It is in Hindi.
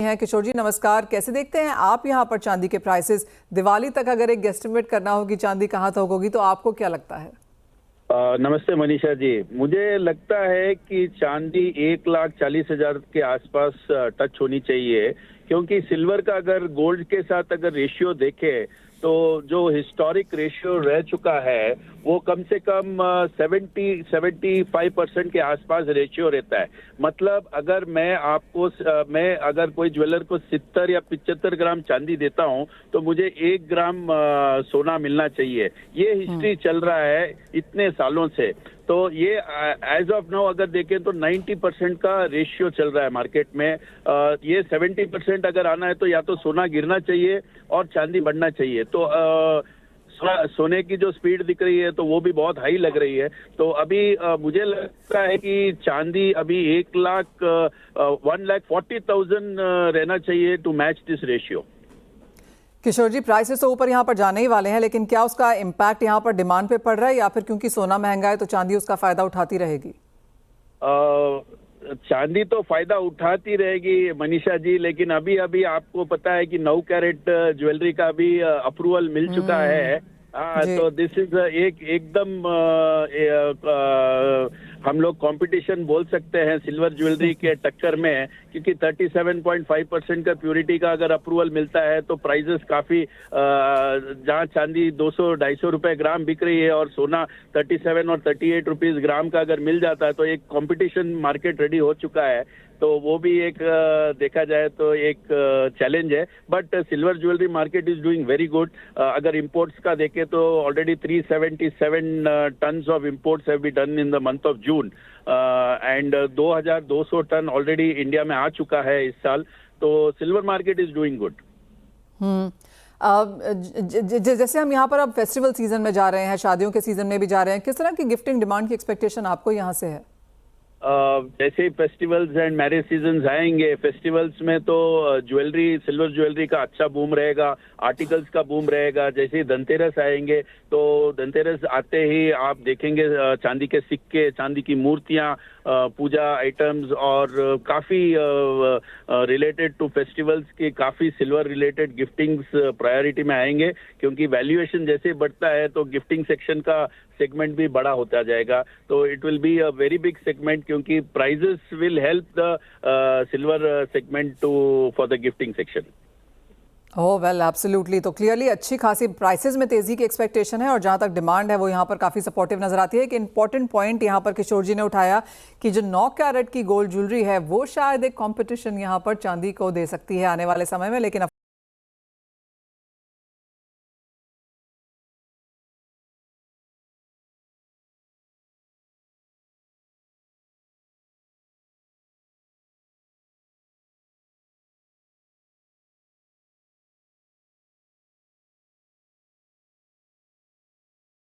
हैं। किशोर जी नमस्कार, कैसे देखते हैं आप यहाँ पर चांदी के प्राइसेस? दिवाली तक अगर एक गेस्टिमेट करना हो कि चांदी कहाँ तक होगी तो आपको क्या लगता है? नमस्ते मनीषा जी, मुझे लगता है कि चांदी 1,40,000 के आसपास टच होनी चाहिए, क्योंकि सिल्वर का अगर गोल्ड के साथ अगर रेशियो देखें तो जो हिस्टोरिक रेशियो रह चुका है वो कम से कम 70-75% के आसपास रेशियो रहता है। मतलब अगर मैं अगर कोई ज्वेलर को 70 या 75 ग्राम चांदी देता हूं तो मुझे 1 ग्राम सोना मिलना चाहिए। ये हिस्ट्री चल रहा है इतने सालों से। तो ये एज ऑफ नाउ अगर देखें तो 90% का रेशियो चल रहा है मार्केट में। ये 70% अगर आना है तो या तो सोना गिरना चाहिए और चांदी बढ़ना चाहिए। तो सोने की जो स्पीड दिख रही है तो वो भी बहुत हाई लग रही है। तो अभी मुझे लगता है कि चांदी अभी 1,40,000 रहना चाहिए to match this ratio. Kishore ji prices तो ऊपर यहाँ पर जाने ही वाले हैं, लेकिन क्या उसका इम्पैक्ट यहाँ पर डिमांड पे पड़ रहा है या फिर क्योंकि सोना महंगा है तो चांदी उसका फायदा उठाती रहेगी? चांदी तो फायदा उठाती रहेगी मनीषा जी, लेकिन अभी अभी आपको पता है कि 9 कैरेट ज्वेलरी का भी अप्रूवल मिल चुका है। तो दिस इज एकदम हम लोग कंपटीशन बोल सकते हैं सिल्वर ज्वेलरी के टक्कर में, क्योंकि 37.5% का प्योरिटी का अगर अप्रूवल मिलता है तो प्राइसेस काफी जहां चांदी 200-250 रुपए ग्राम बिक रही है और सोना 37 और 38 रुपीज ग्राम का अगर मिल जाता है तो एक कंपटीशन मार्केट रेडी हो चुका है। तो वो भी एक देखा जाए तो एक चैलेंज है, but silver jewellery market is doing very good. अगर इंपोर्ट्स का देखें तो already 377 tons of imports have been done in the month of June and 2,200 ton already India में आ चुका है इस साल। तो silver market is doing good. जैसे हम यहाँ पर अब फेस्टिवल सीजन में जा रहे हैं, शादियों के सीजन में भी जा रहे हैं, किस तरह की गिफ्टिंग डिमांड की एक्सपेक्टेशन आपको यहाँ से है? जैसे ही फेस्टिवल्स एंड मैरिज सीजन आएंगे, फेस्टिवल्स में तो ज्वेलरी, सिल्वर ज्वेलरी का अच्छा बूम रहेगा, आर्टिकल्स का बूम रहेगा। जैसे ही धनतेरस आएंगे तो धनतेरस आते ही आप देखेंगे चांदी के सिक्के, चांदी की मूर्तियां, पूजा आइटम्स और काफी रिलेटेड टू फेस्टिवल्स के काफी सिल्वर रिलेटेड गिफ्टिंग्स प्रायोरिटी में आएंगे, क्योंकि वैल्यूएशन जैसे बढ़ता है तो गिफ्टिंग सेक्शन का सेगमेंट भी बड़ा होता जाएगा। तो it will be a very big segment, क्योंकि prices will help the silver segment to for the gifting section. Oh well absolutely. तो क्लियरली अच्छी खासी प्राइसेस में तेजी की एक्सपेक्टेशन है और जहां तक डिमांड है वो यहाँ पर काफ़ी सपोर्टिव नजर आती है। एक इंपॉर्टेंट पॉइंट यहाँ पर किशोर जी ने उठाया कि जो 9 कैरेट की गोल्ड ज्वेलरी है वो शायद एक कंपटीशन यहाँ पर चांदी को दे सकती है आने वाले समय में, लेकिन